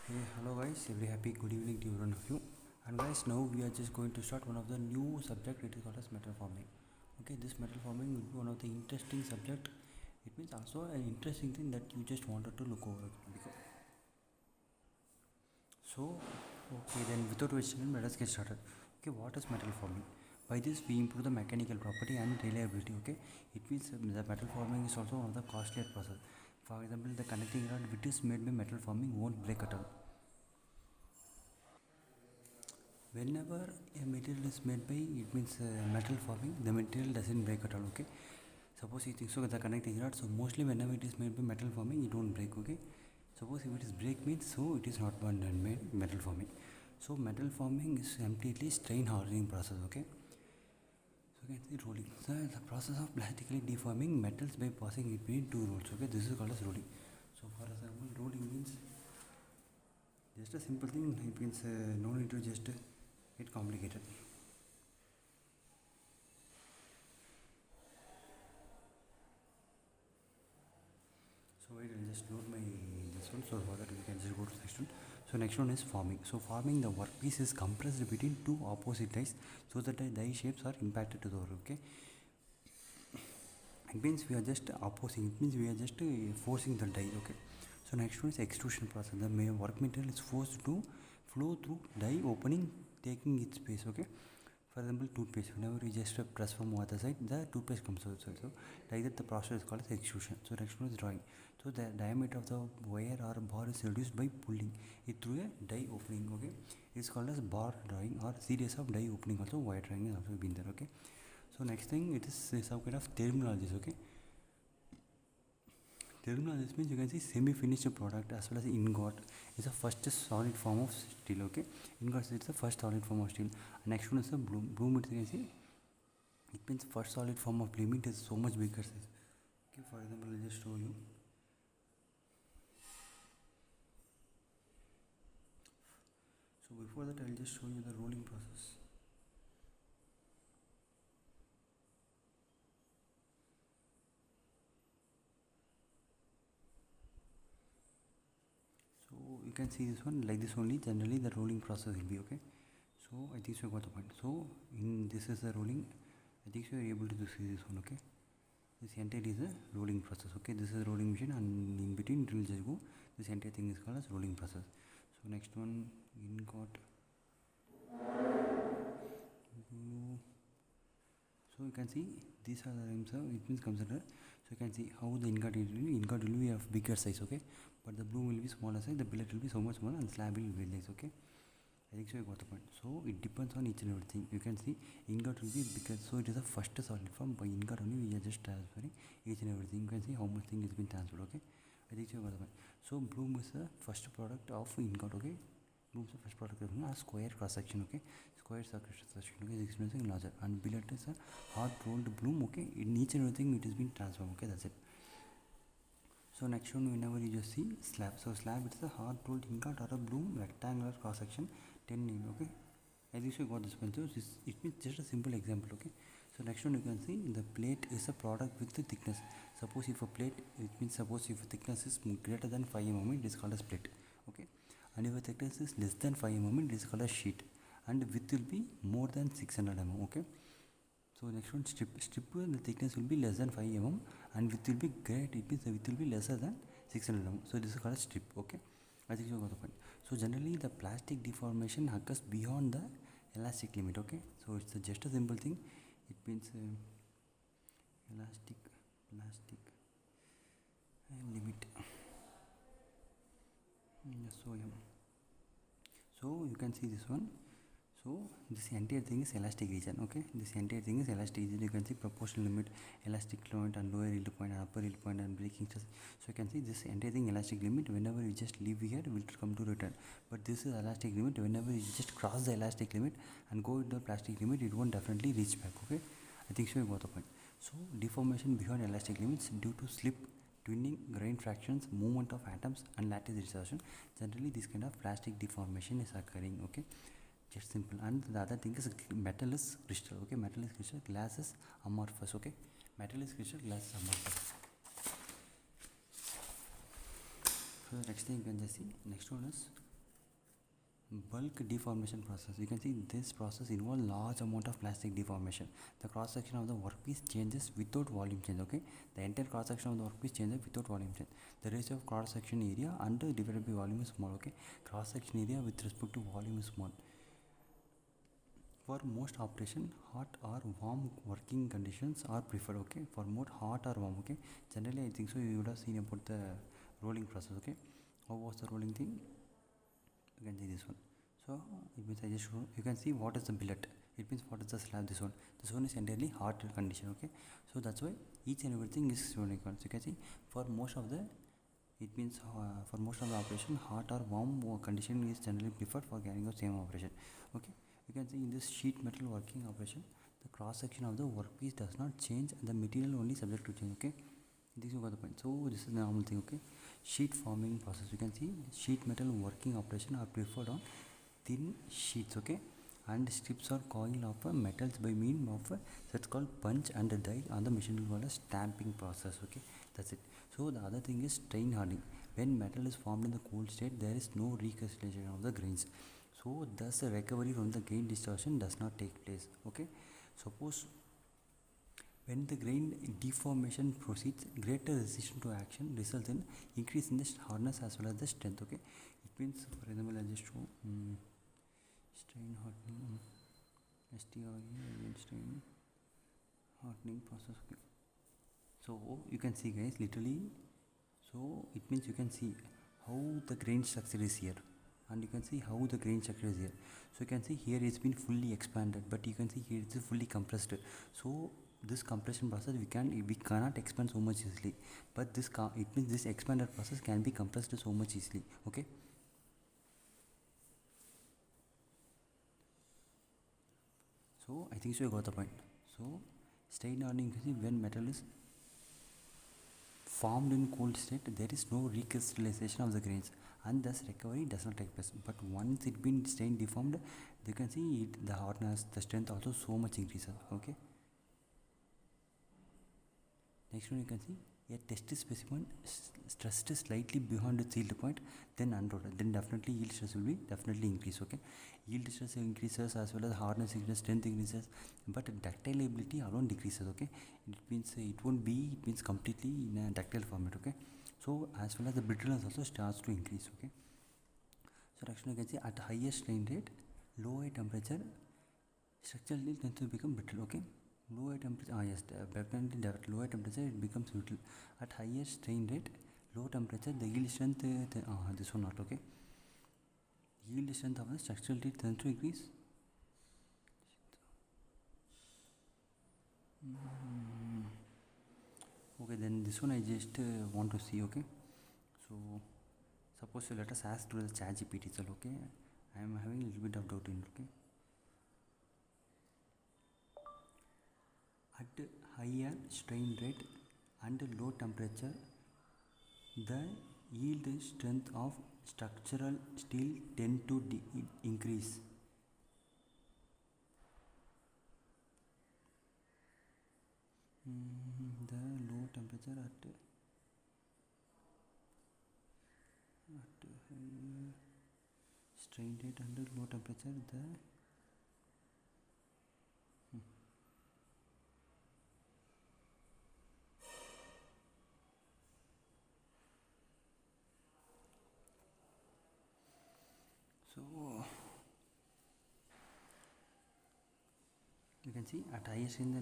Hey, hello guys, very happy good evening to one of you. And guys, now we are just going to start one of the new subject. It is called as metal forming. Okay, this metal forming will be one of the interesting subject. It means also an interesting thing that you just wanted to look over. So, okay, then without wasting time, let us get started. Okay, what is metal forming? By this, we improve the mechanical property and reliability. Okay, it means the metal forming is also one of the costlier process. For example, the connecting rod which is made by metal forming won't break at all. Whenever a material is made by, it means metal forming, the material doesn't break at all. Okay, suppose you think so the connecting rod, so mostly whenever it is made by metal forming it won't break. Okay, suppose if it is break means so it is not bond and made metal forming. So metal forming is completely strain hardening process. Okay, so you can see rolling, so the process of plastically deforming metals by passing it between two rolls. Okay, this is called as rolling. So for example, rolling means just a simple thing. It means no need to just get complicated. So wait, I'll just load my this one so that we can just go to the next one. So next one is forming. So forming, the workpiece is compressed between two opposite dies so that the die shapes are impacted to the work. Okay, it means we are just opposing. It means we are just forcing the die. Okay, so next one is extrusion process. The work material is forced to flow through die opening, taking its space. Okay, for example, toothpaste. Whenever we just press from other side, the toothpaste comes outside. So like that, the process is called as extrusion. So next one is drawing. So the diameter of the wire or bar is reduced by pulling it through a die opening. Okay, it's called as bar drawing or series of die opening. Also wire drawing is also been there. Okay, so next thing, it is some kind of terminologies. Okay, terminologies means you can see semi-finished product as well as ingot is the first solid form of steel. Okay, ingot is the first solid form of steel. Next one is the bloom. Bloom, it you can see it means first solid form of bloom. It is so much bigger size. Okay, for example, I'll just show you. So before that, I'll just show you the rolling process. So you can see this one like this only. Generally, the rolling process will be. Okay, so I think so I got the point. So in this is the rolling. I think so you're able to see this one. Okay, this entire is a rolling process. Okay, this is a rolling machine, and in between it will just go. This entire thing is called as rolling process. So next one, ingot. So you can see these are the names of it means consider. So you can see how the ingot will be of bigger size. Okay, but the bloom will be smaller size, the billet will be so much smaller, and slab will be less. Okay, I think so you got the point. So it depends on each and everything. You can see ingot will be bigger, so it is the first solid form. By ingot only we are just transferring each and everything. You can see how much thing is been transferred. Okay, I think so you got the point. So bloom is the first product of ingot. Okay, bloom is the first product of a square cross section. Okay, square cross section. Okay, is experiencing larger, and billet is a hard rolled bloom. Okay, in each and everything it has been transformed. Okay, that's it. So next one, whenever you just see slab. So slab, it's a hard rolled ingot or a bloom rectangular cross section 10 mm. Okay, I think you got this one. So it means just a simple example. Okay, so next one you can see the plate is a product with the thickness. Suppose if a plate, it means suppose if a thickness is greater than 5 mm, it is called as plate. Okay, and if a thickness is less than 5 mm, it is called as sheet, and width will be more than 600 mm. Okay, so next one, strip. Strip, the thickness will be less than 5 mm and width will be great. It means the width will be lesser than 600 mm. So this is called a strip. Okay, I think you got the point. So generally the plastic deformation occurs beyond the elastic limit. Okay, so it's just a simple thing. It means plastic limit. So yeah. So you can see this one. So this entire thing is elastic region. Okay, this entire thing is elastic region. You can see proportional limit, elastic limit, and lower yield point and upper yield point and breaking stress. So you can see this entire thing elastic limit. Whenever you just leave here, it will come to return. But this is elastic limit. Whenever you just cross the elastic limit and go into the plastic limit, it won't definitely reach back. Okay, I think so you got the point. So deformation beyond elastic limits due to slip, twinning, grain fractions, movement of atoms, and lattice distortion. Generally, this kind of plastic deformation is occurring. Okay, just simple. And the other thing is metal is crystal. Okay, metal is crystal, glass is amorphous. Okay, metal is crystal, glass is amorphous. So next thing you can just see, next one is Bulk deformation process. You can see this process involves large amount of plastic deformation. The cross section of the workpiece changes without volume change. Okay, the entire cross section of the workpiece changes without volume change. The ratio of cross section area and divided by volume is small. Okay, cross section area with respect to volume is small. For most operation, hot or warm working conditions are preferred. Okay, for more hot or warm. Okay, generally I think so you would have seen about the rolling process. Okay, how was the rolling thing? You can see this one. So it means I just show you can see what is the billet. It means what is the slab. This one is entirely hot condition. Okay, so that's why each and everything is shown equal. So you can see for most of the it means for most of the operation hot or warm condition is generally preferred for carrying out same operation. Okay, you can see in this sheet metal working operation the cross section of the workpiece does not change and the material only subject to change. Okay, this you got the point. So this is the normal thing. Okay, sheet forming process. You can see sheet metal working operation are preferred on thin sheets. Okay, and strips or coil of metals by means of that's called punch and die on the machine called a stamping process. Okay, that's it. So the other thing is strain hardening. When metal is formed in the cold state, there is no recrystallization of the grains, so thus the recovery from the grain distortion does not take place. Okay, suppose when the grain deformation proceeds, greater resistance to action results in increase in the hardness as well as the strength. Okay, it means for example I'll just show strain hardening, strain hardening process. Okay, so you can see guys literally, so it means you can see how the grain structure is here and you can see how the grain structure is here. So you can see here it's been fully expanded, but you can see here it's fully compressed. So this compression process we cannot expand so much easily, but it means this expanded process can be compressed so much easily. Okay, so I think so you got the point. So strain hardening, you see when metal is formed in cold state, there is no recrystallization of the grains and thus recovery does not take place. But once it been strained deformed, you can see it, the hardness, the strength also so much increases. Okay, next one you can see a test specimen stressed slightly beyond its yield point, then unrolled, then definitely yield stress will be definitely increase. Okay, yield stress increases as well as hardness increases, strength increases, but ductile ability alone decreases. Okay, it means it won't be, it means completely in a ductile format. Okay, so as well as the brittleness also starts to increase. Okay, so actually you can see at higher strain rate, lower temperature, structural yield tends to become brittle. Okay, lower temperature, yes, definitely lower temperature it becomes brittle. At higher strain rate, low temperature, the yield strength this one not. Okay, yield strength of the structural yield tends to increase. Okay, then this one I just want to see. Okay, so suppose let us ask to the ChatGPT itself. Okay, I am having a little bit of doubt in it. Okay, at higher strain rate and low temperature, the yield strength of structural steel tend to increase. The low temperature at higher strain rate and low temperature, the so you can see at higher strain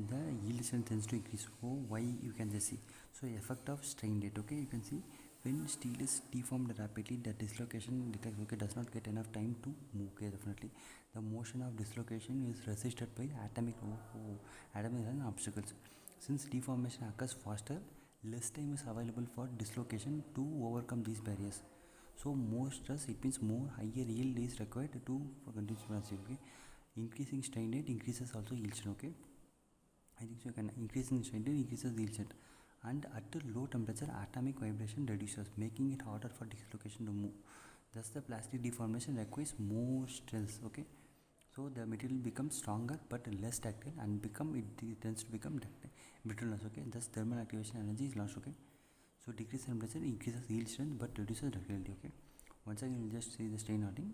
the yield strength tends to increase. So why you can just see, so effect of strain rate. Okay, you can see when steel is deformed rapidly, the dislocation detects. Okay, does not get enough time to move. Okay, definitely the motion of dislocation is resisted by atomic and obstacles. Since deformation occurs faster, less time is available for dislocation to overcome these barriers. So more stress, it means more higher yield is required to for continuous. Okay, increasing strain rate increases also yield strength. Okay, I think so you can increasing strain rate increases the yield strength, and at low temperature atomic vibration reduces, making it harder for dislocation to move. Thus the plastic deformation requires more stress. Okay, so the material becomes stronger but less ductile and it tends to become ductile brittleness. Okay, thus thermal activation energy is lost. Okay, so decrease temperature increases yield strength but reduces ductility. Okay, once again we'll just see the strain hardening.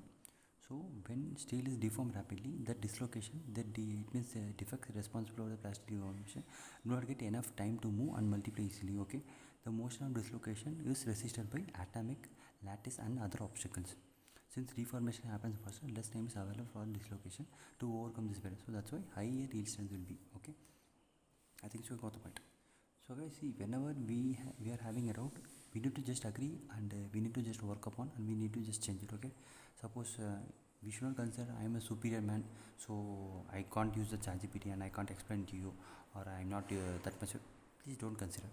So when steel is deformed rapidly, that dislocation, it means the defects responsible for the plastic deformation do not get enough time to move and multiply easily. Okay, the motion of dislocation is resisted by atomic, lattice and other obstacles. Since deformation happens first, less time is available for dislocation to overcome this barrier. So that's why higher yield strength will be. Okay, I think so you got the point. So guys, see, whenever we are having a route, we need to just agree and we need to just work upon and we need to just change it. Okay, suppose we should not consider I am a superior man, so I can't use the ChatGPT and I can't explain to you, or I am not that much. Please don't consider.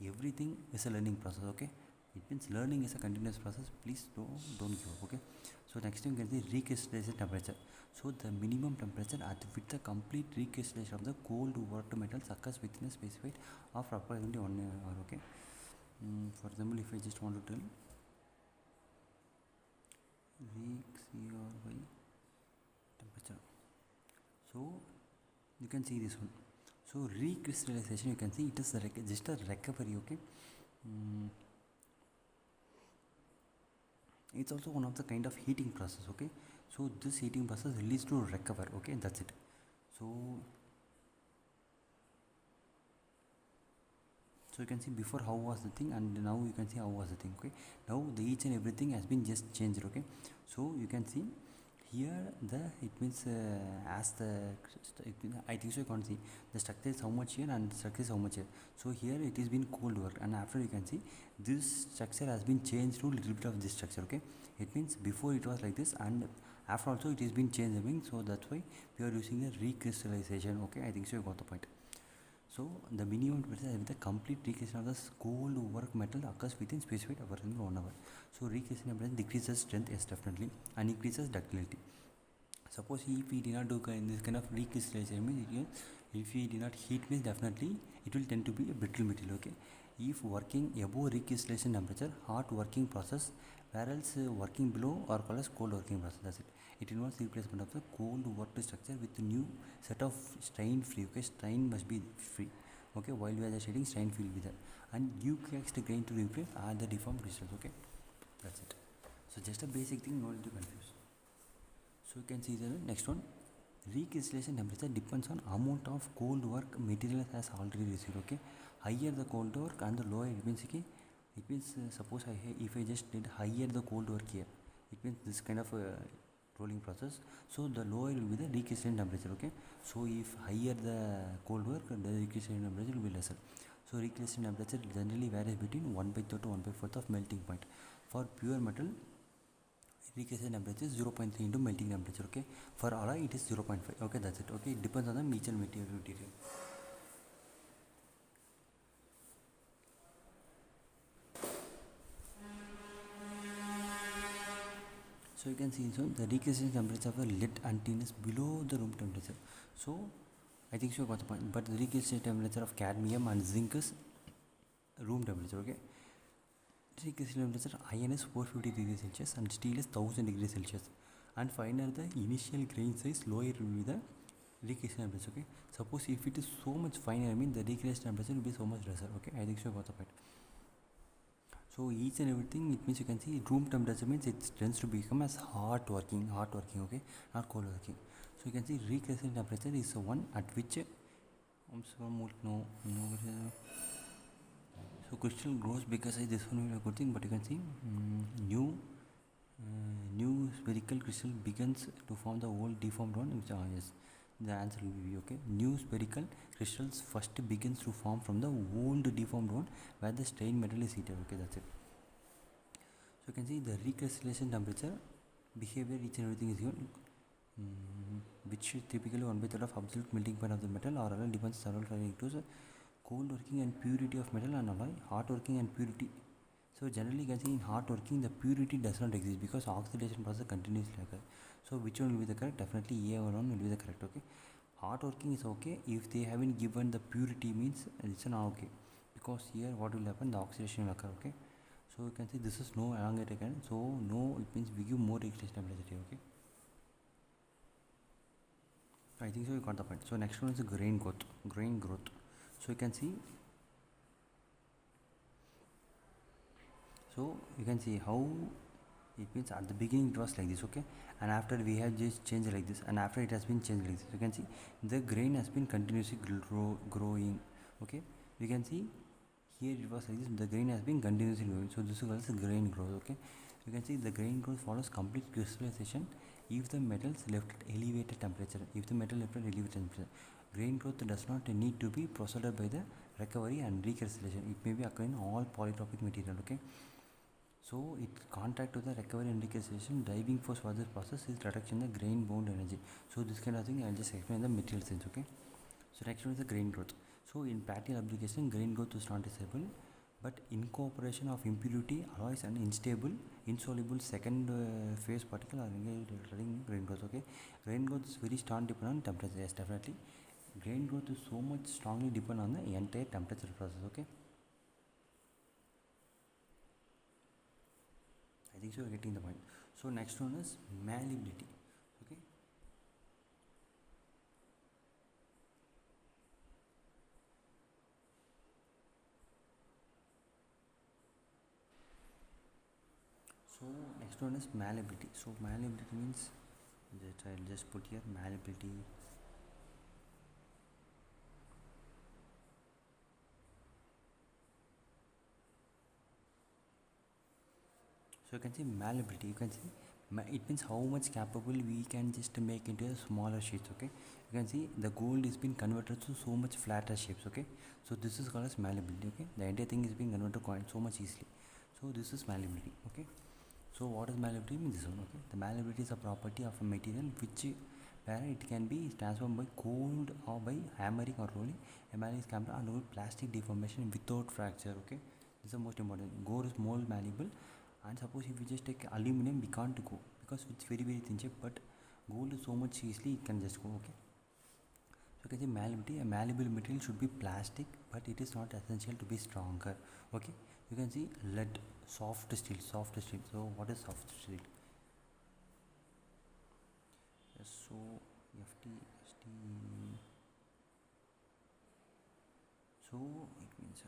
Everything is a learning process. Okay, it means learning is a continuous process. Please don't give up. Okay, so next thing is the recrystallization temperature. So the minimum temperature at which the complete recrystallization of the cold worked metals occurs within a specified of approximately 1 hour. Okay, for example, if I just want to tell by temperature, so you can see this one. So recrystallization, you can see it is just a recovery. Okay, it's also one of the kind of heating process. Okay, so this heating process leads to recover. Okay, that's it. So you can see before how was the thing and now you can see how was the thing. Okay, now the each and everything has been just changed. Okay, so you can see here it means as the I think so you can't see the structure is how much here and the structure is how much here. So here it is been cold work and after you can see this structure has been changed to a little bit of this structure. Okay, it means before it was like this and after also it has been changing. So that's why we are using the recrystallization. Okay, I think so you got the point. So the minimum temperature with the complete recrystallization of the cold work metal occurs within specified approximately 1 hour. So recrystallization temperature decreases strength, yes, definitely, and increases ductility. Suppose if we did not do this kind of recrystallization, means if we did not heat, means definitely it will tend to be a brittle material. Okay, if working above recrystallization temperature, hot working process, whereas working below are called as cold working process. That's it. It involves replacement of the cold worked structure with a new set of strain free. Okay, strain must be free. Okay, while we are shading, strain will be there, and you cast the grain to replace all the deformed crystals. Okay, that's it. So just a basic thing, no need to confuse. So you can see the next one. Recrystallization temperature depends on amount of cold work material has already received. Okay, higher the cold work and the lower it means. Okay, it means suppose if I just did higher the cold work here, it means this kind of rolling process. So the lower will be the recrystallization temperature. Okay, so if higher the cold work, the recrystallization temperature will be lesser. So recrystallization temperature generally varies between 1/3 to 1/4 of melting point. For pure metal, recrystallization temperature is 0.3 into melting temperature. Okay, for alloy it is 0.5. Okay, that's it. Okay, it depends on the metal material. So you can see, so the recrystallization temperature of the lead and tin is below the room temperature. So I think so you got the point. But the recrystallization temperature of cadmium and zinc is room temperature. Okay, recrystallization temperature iron is 450 degrees Celsius and steel is 1000 degrees Celsius. And finally the initial grain size lower will be the recrystallization temperature. Okay, suppose if it is so much finer, I mean the recrystallization temperature will be so much lesser. Okay, I think so you got the point. So each and everything, it means you can see room temperature means it tends to become as hot working. Okay, not cold working. So you can see recrystallization temperature is the one at which so crystal grows because this one will be a good thing, but you can see new spherical crystal begins to form the old deformed one, which yes, the answer will be okay. New spherical crystals first begins to form from the old deformed one where the strained metal is heated. Okay, that's it. So you can see the recrystallization temperature behavior, each and everything is given, which is typically 1/3 of absolute melting point of the metal or alloy depends several factors: cold working and purity of metal and alloy, hot working and purity. So generally you can see in hot working the purity does not exist because oxidation process continuously occurs. So which one will be the correct? Definitely A1 will be the correct. Okay, hot working is okay if they haven't given the purity, means it's not okay, because here what will happen, the oxidation will occur. Okay, so you can see this is no elongate again, so no, it means we give more recrystallization temperature. Okay, I think so you got the point. So next one is the grain growth. So you can see, so you can see how It means at the beginning it was like this, okay, and after we have just changed like this, and after it has been changed like this. You can see the grain has been continuously growing, okay. You can see here it was like this, the grain has been continuously growing, so this is called the grain growth, okay. You can see the grain growth follows complete crystallization if the metals left at elevated temperature. If the metal left at elevated temperature, grain growth does not need to be preceded by the recovery and recrystallization. It may be occurring in all polytropic material, okay. So it contact to the recovery and recrystallization. Driving force for this process is reduction in the grain bound energy. So this kind of thing I'll just explain the material sense, okay. So next one is the grain growth. So in practical application, grain growth is not visible, but incorporation of impurity, alloys and insoluble second phase particle are engaged in grain growth, okay. Grain growth is very strong depend on temperature. Yes, definitely. Grain growth is so much strongly depend on the entire temperature process, okay. I think so you're getting the point. So next one is malleability, okay. So next one is malleability. So malleability means that I'll just put here malleability. So you can see malleability. You can see it means how much capable we can just make into a smaller sheets, okay. You can see the gold is being converted to so much flatter shapes, okay. So this is called as malleability, okay. The entire thing is being converted to coin so much easily. So this is malleability, okay. So what is malleability means this one, okay. The malleability is a property of a material which where it can be transformed by cold or by hammering or rolling. A malleable can undergo plastic deformation without fracture, okay. This is the most important. Gold is more malleable, and suppose if we just take aluminum, we can't go because it's very thin chip, but gold is so much easily it can just go, okay. So you can say malleability. A malleable material should be plastic, but it is not essential to be stronger, okay. You can see lead, soft steel. So what is soft steel? So FTST. So it means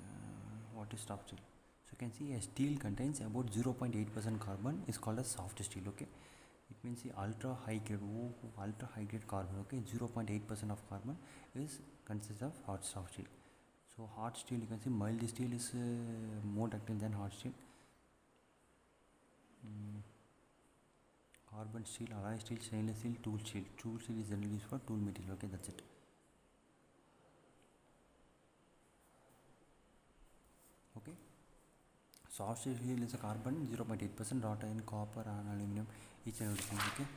what is soft steel? So you can see a steel contains about 0.8% carbon is called as soft steel, okay. It means the ultra high grade carbon, okay. 0.8% of carbon is consists of soft steel. So hot steel, you can see mild steel is more ductile than hot steel. Carbon steel, alloy steel, stainless steel, tool steel. Tool steel is generally used for tool material, okay. That's it. Okay. Soft steel is a carbon 0.8%, wrought iron, copper and aluminum, each and everything, okay.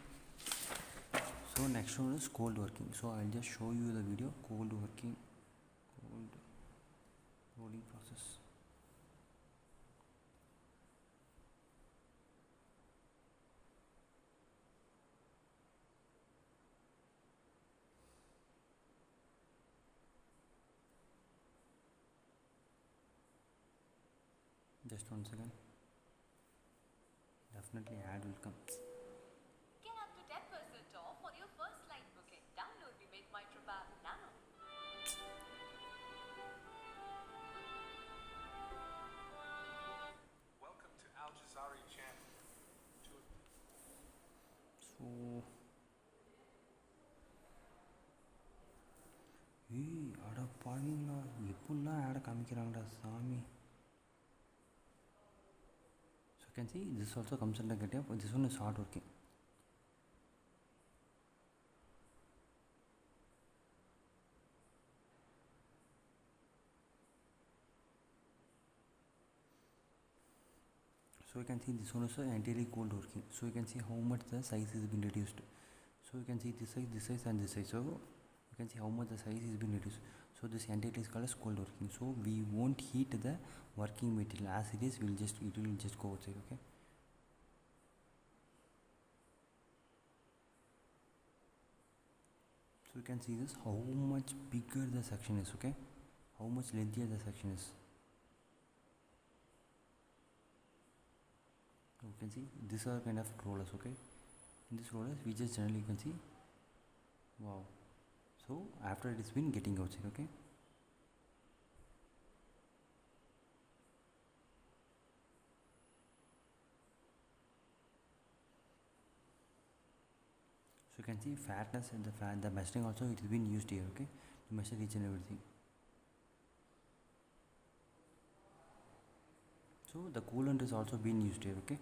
So next one is cold working. So I'll just show you the video. Cold working, cold rolling process. Just 1 second. Definitely ad will come. Get up to 10% off on your first line booking. Download the Make My Trip app now. Welcome to Al Jazari channel. So அட பாருங்களா எப்படிலாம் ஆடை காமிக்கிறாங்கடா சாமி. So you can see this also comes under get. This one is hard working. So you can see this one is entirely cold working. So you can see how much the size has been reduced. So you can see this size and this size. So you can see how much the size has been reduced. So this entity is called as cold working. So we won't heat the working material as it is. It will just go outside, okay. So you can see this how much bigger the section is, okay, how much lengthier the section is. So you can see these are kind of rollers, okay. In this rollers we just generally you can see, wow. So after it has been getting outside, okay. you can see fatness and the measuring also it has been used here, okay, to measure each and everything. So the coolant is also being used here, okay.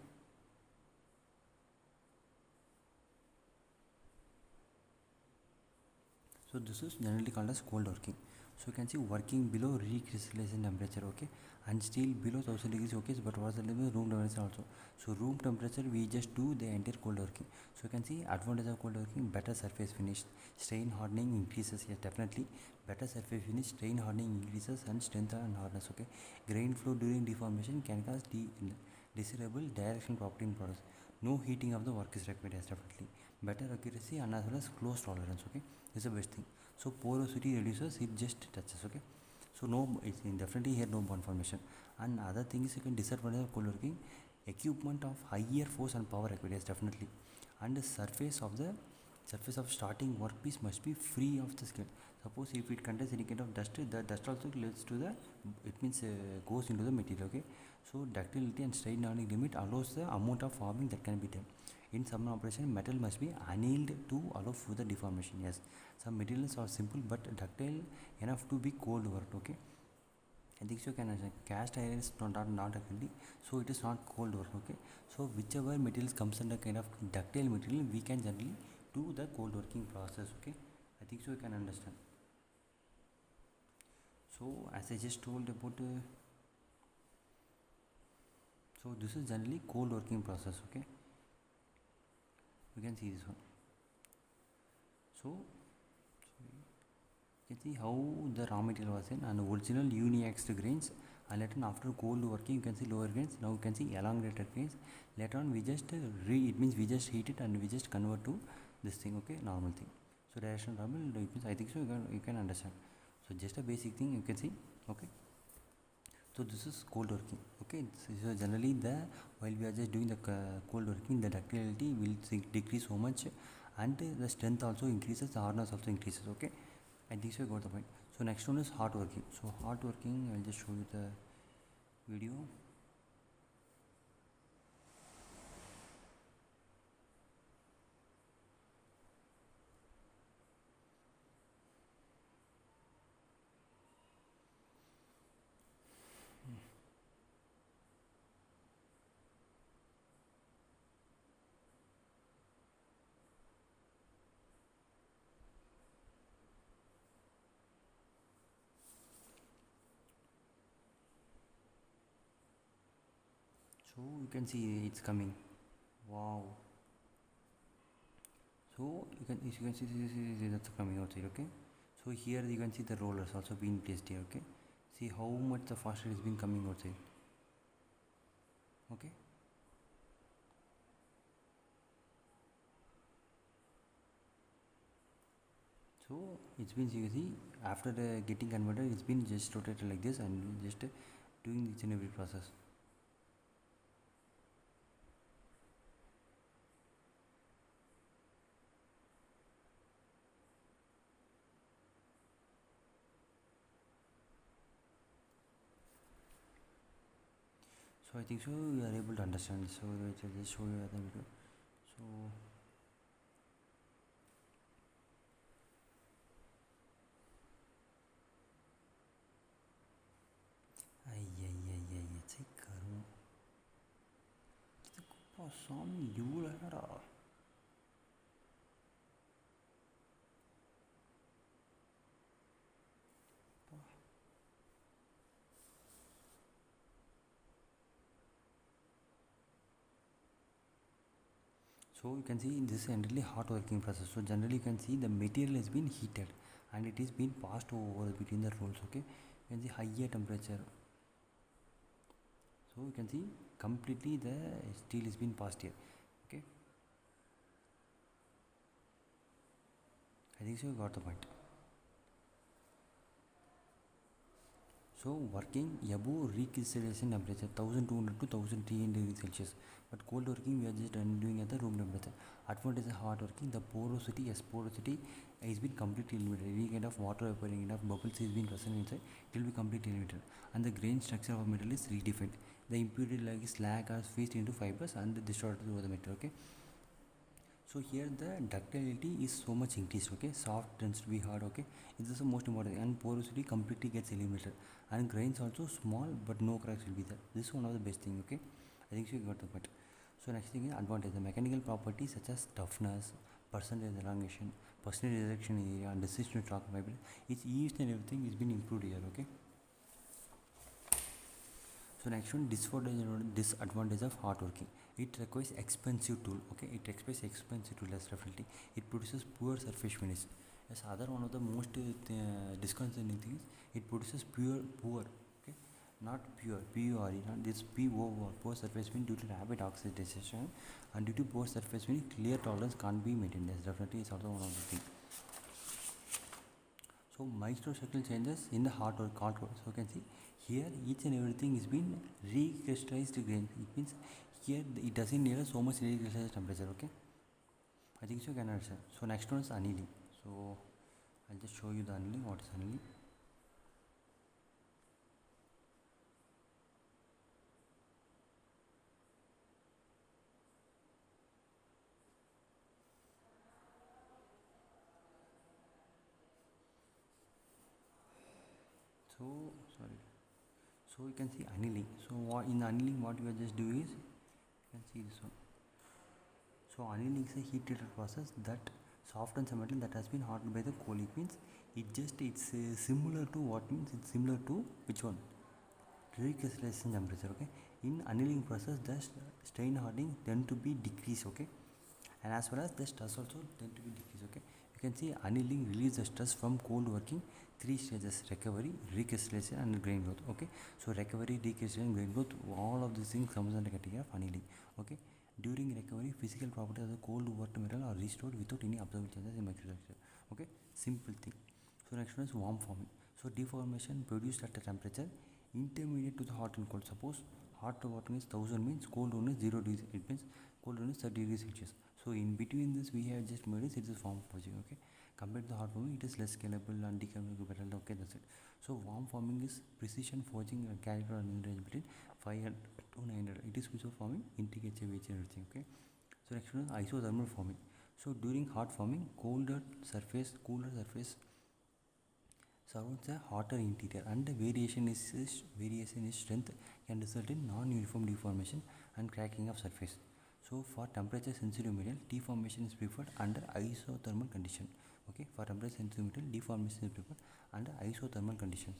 So this is generally called as cold working. So you can see working below recrystallization temperature, okay, and still below 1000 degrees, okay, but what's the limit? Room temperature also. So room temperature we just do the entire cold working. So you can see advantage of cold working: better surface finish, strain hardening increases. Yes, definitely better surface finish, strain hardening increases, and strength and hardness, okay. Grain flow during deformation can cause desirable direction property in products. No heating of the work is required. Yes, definitely better accuracy and as well as close tolerance, okay, is the best thing. So porosity reduces, it just touches, okay. So no, it's definitely here no bond formation. And other things you can disadvantage of cold working: equipment of higher force and power required. Yes, definitely. And the surface of starting workpiece must be free of the skin. Suppose if it contains any kind of dust, the dust also leads to the, it means goes into the material, okay. So ductility and strain hardening limit allows the amount of forming that can be done. In some operation, metal must be annealed to allow further deformation. Yes, some materials are simple but ductile enough to be cold worked, okay. I think so you can understand. Cast iron is not actually, so it is not cold work, okay. So whichever materials comes under kind of ductile material, we can generally do the cold working process, okay. I think so you can understand. So as I just told about so this is generally cold working process, okay. You can see this one. So you can see how the raw material was in, and original uniaxed grains, and later on after cold working you can see lower grains. Now you can see elongated grains. Later on we just it means we just heat it and we just convert to this thing, okay, normal thing. So direction normal, it means I think so you can understand. So just a basic thing you can see, okay. So this is cold working, okay. So generally while we are just doing the cold working, the ductility will decrease so much, and the strength also increases, the hardness also increases, okay. I think so you got the point. So next one is hot working. So hot working, I'll just show you the video. So you can see it's coming. Wow. So you can see that's coming outside, okay. So here you can see the rollers also being placed here, okay. See how much the faster it's been coming outside, okay. So it's been, you see, after the getting converted, it's been just rotated like this and just doing each and every process. So I think so you are able to understand. So I will just show you other video. So check करूँ तो स्वामी you लगा So you can see this is generally hot working process. So generally you can see the material has been heated and it is being passed over between the rolls, okay. You can see higher temperature. So you can see completely the steel is being passed here, okay. I think so you got the point. So working above recrystallization temperature 1200 to 1300 degrees Celsius, but cold working we are just doing at the room temperature. Advantage of hot working: the porosity, yes, porosity is been completely limited. Any kind of water evaporating, enough bubbles is being present inside, it will be completely limited. And the grain structure of material is redefined. The impurity like slag are squeezed into fibers and distorted over the material, okay. So here the ductility is so much increased, okay. Soft tends to be hard, okay. This is the most important, and porosity completely gets eliminated, and grains also small but no cracks will be there. This is one of the best thing, okay. I think so you got the point. So next thing is advantage. The mechanical properties such as toughness, percentage elongation, percentage reduction area, and decision shock viability, each and everything is been improved here, okay. So next one, disadvantage of hard working. It requires expensive tool, okay. It requires expensive tool as definitely. It produces poor surface finish. As other one of the most disconcerting things, it produces poor, okay, not pure, PURE, not this POR, poor surface finish due to rapid oxidation, and due to poor surface finish, clear tolerance can't be maintained. As definitely is also one of the things. So microstructural changes in the hard work. So you can see here each and everything is been recrystallized grain. It means here it doesn't need so much recrystallized temperature, okay. I think so you can understand. So next one is annealing. So I'll just show you the annealing. What is annealing? So sorry. So you can see annealing. So what in annealing, what you just do is, you can see this one. So annealing is a heat treated process that softens a metal that has been hardened by the coal. It means it's similar to what means it's similar to which one? Recrystallization temperature, okay. In annealing process, the strain hardening tend to be decreased, okay, and as well as the stress also tend to be decreased, okay. You can see annealing release the stress from cold working. 3 stages: recovery, recrystallization, and grain growth, okay. So recovery, recrystallization, grain growth, all of these things comes under the category of annealing, okay. During recovery, physical properties of the cold worked metal are restored without any observable changes in microstructure, okay. Simple thing. So next one is warm forming. So deformation produced at a temperature intermediate to the hot and cold. Suppose hot water is 1000 means cold one is 0 degrees. It means cold one is 30 degrees Celsius. So in between this we have just made it is warm forming, okay. Compared to the hot forming, it is less scalable and decomposable better, okay. That's it. So warm forming is precision forging and carried on in range between 500 to 900. It is which of forming integrates everything, okay. So next one is isothermal forming. So during hot forming, cooler surface surrounds a hotter interior, and the variation in strength can result in non-uniform deformation and cracking of surface. So for temperature sensitive material, deformation is preferred under isothermal condition, okay. For temperature sensitive material, deformation is preferred under isothermal conditions.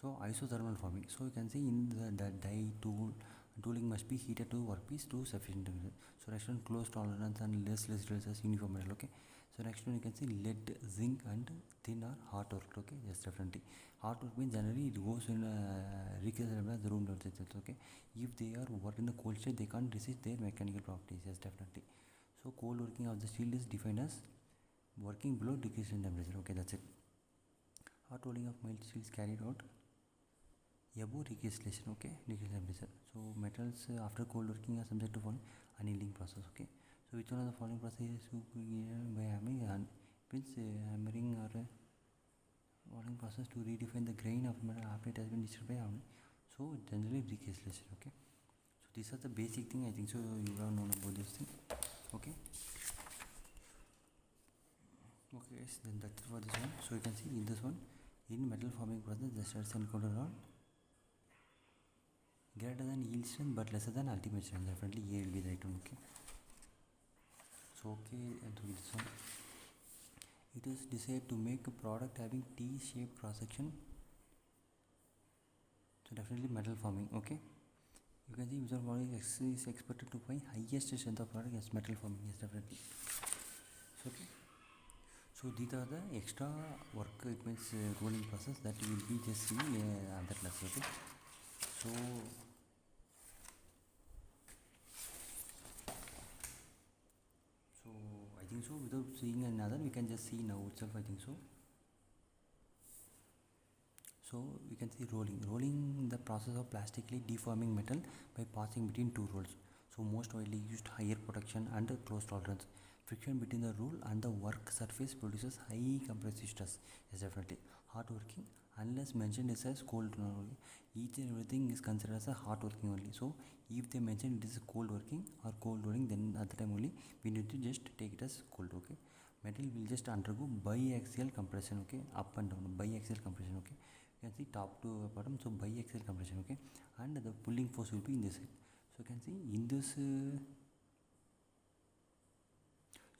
So isothermal forming. So you can see in the die tooling must be heated to workpiece to sufficient temperature. So next one, close tolerance and less resistance uniform metal, okay. So next one you can see lead, zinc, and thin or hot work, okay. Yes, definitely. Hot work means generally it goes in recrystallization the room temperature, okay. If they are worked in the cold state, they can't resist their mechanical properties. Yes, definitely. So cold working of the steel is defined as working below decreasing temperature, okay. That's it. Hot rolling of mild steel is carried out above recrystallization, okay, decreasing temperature. So metals after cold working are subject to following annealing process, okay. So which one of the following process is by hammering and means hammering or following process to redefine the grain of metal after it has been destroyed by hammering. So generally recrystallization, okay. So these are the basic thing. I think so you have known about this thing, okay. Okay guys, then that's it for this one. So you can see in this one, in metal forming process the stress encountered are greater than yield strength but lesser than ultimate strength. Definitely A will be the right one, okay. So okay, and to this one, it is decided to make a product having T-shaped cross section. So definitely metal forming, okay. You can see visual forming is expected to find highest strength of product as metal forming, yes, definitely. So okay. So these are the extra work, it means rolling process that you will be just seeing other class, okay. So I think so without seeing another we can just see now itself, I think so. So we can see rolling the process of plastically deforming metal by passing between two rolls. So most widely used higher protection and close tolerance. Friction between the roll and the work surface produces high compressive stress. Yes, definitely. Hard working unless mentioned is as cold only. Each and everything is considered as a hot working only. So if they mention it is cold working or cold rolling, then at the time only we need to just take it as cold. Okay, metal will just undergo biaxial compression. Okay, up and down biaxial compression. Okay, you can see top to bottom, so biaxial compression. Okay, and the pulling force will be in this side. So you can see in this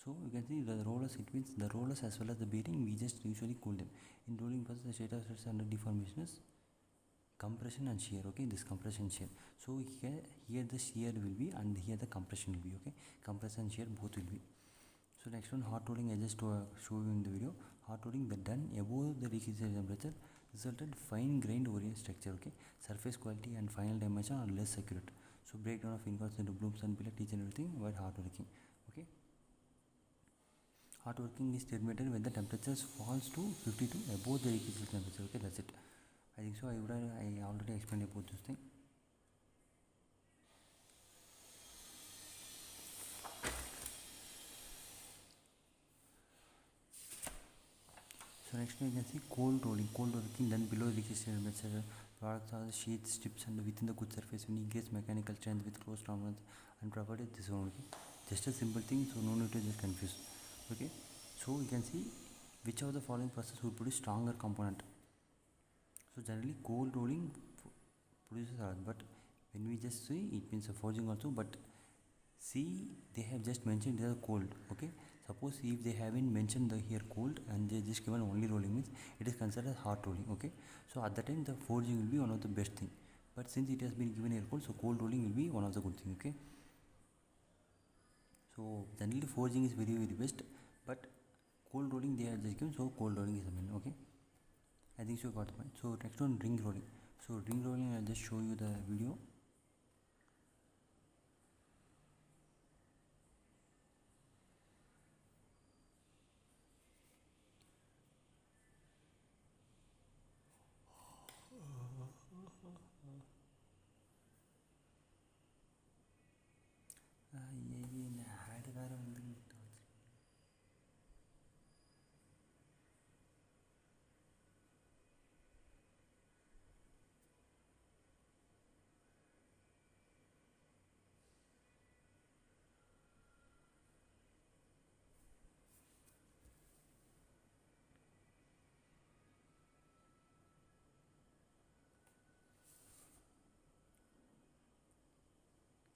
so you can see the rollers, it means the rollers as well as the bearing, we just usually cool them. In rolling process, the state of stress under deformation is compression and shear. Okay, this compression shear. So here the shear will be and here the compression will be. Okay, compression and shear both will be. So next one, hot rolling. I just show you in the video. Hot rolling, the done above the reheating temperature resulted fine grained orient structure. Okay, surface quality and final dimension are less accurate. So breakdown of ingots into blooms and billet, each and everything while hot working. Okay, hot working is terminated when the temperatures falls to 52 above the reheating temperature. Okay, that's it. I think so. I already explained about this thing. So next one you can see cold rolling. Cold rolling done below registered temperature. Products are the sheets, strips and within the good surface will increase mechanical strength with close tolerance and provided this one. Okay, just a simple thing, so no need to just confuse. Okay, so you can see which of the following process will produce stronger component. So generally cold rolling produces earth, but when we just see it means a forging also, but see they have just mentioned it as cold. Okay, suppose if they haven't mentioned the here cold and they just given only rolling, means it is considered as hot rolling. Okay, so at that time the forging will be one of the best thing, but since it has been given here cold, so cold rolling will be one of the good thing. Okay, so generally forging is very best, but cold rolling they are just given, so cold rolling is the main. Okay, I think so you got the point. So next one, ring rolling. So ring rolling, I'll just show you the video.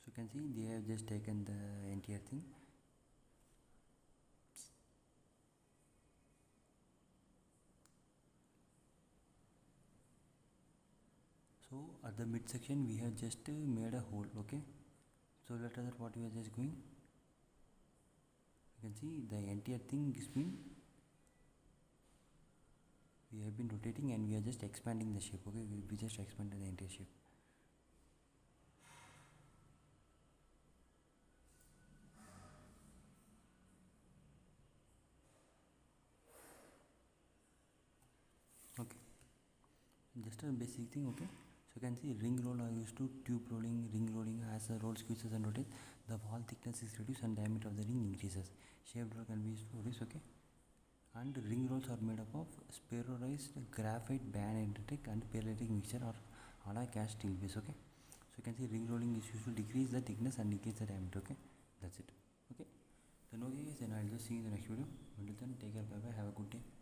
So you can see they have just taken the entire thing. So at the midsection we have just made a hole. Okay, so let us what we are just going, you can see the entire thing is been, we have been rotating and we are just expanding the shape. Okay, we just expanded the entire shape. Okay, just a basic thing. Okay, so you can see ring roll are used to tube rolling. Ring rolling as the roll squeezes and rotates, the wall thickness is reduced and diameter of the ring increases. Shaped roll can be used for this. Okay, and ring rolls are made up of spheroized graphite band and palladic mixture or alloy cast steel base. Okay, so you can see ring rolling is used to decrease the thickness and increase the diameter. Okay, that's it. Okay, then okay guys, then I'll just see you in the next video. Until then, take care, bye bye, have a good day.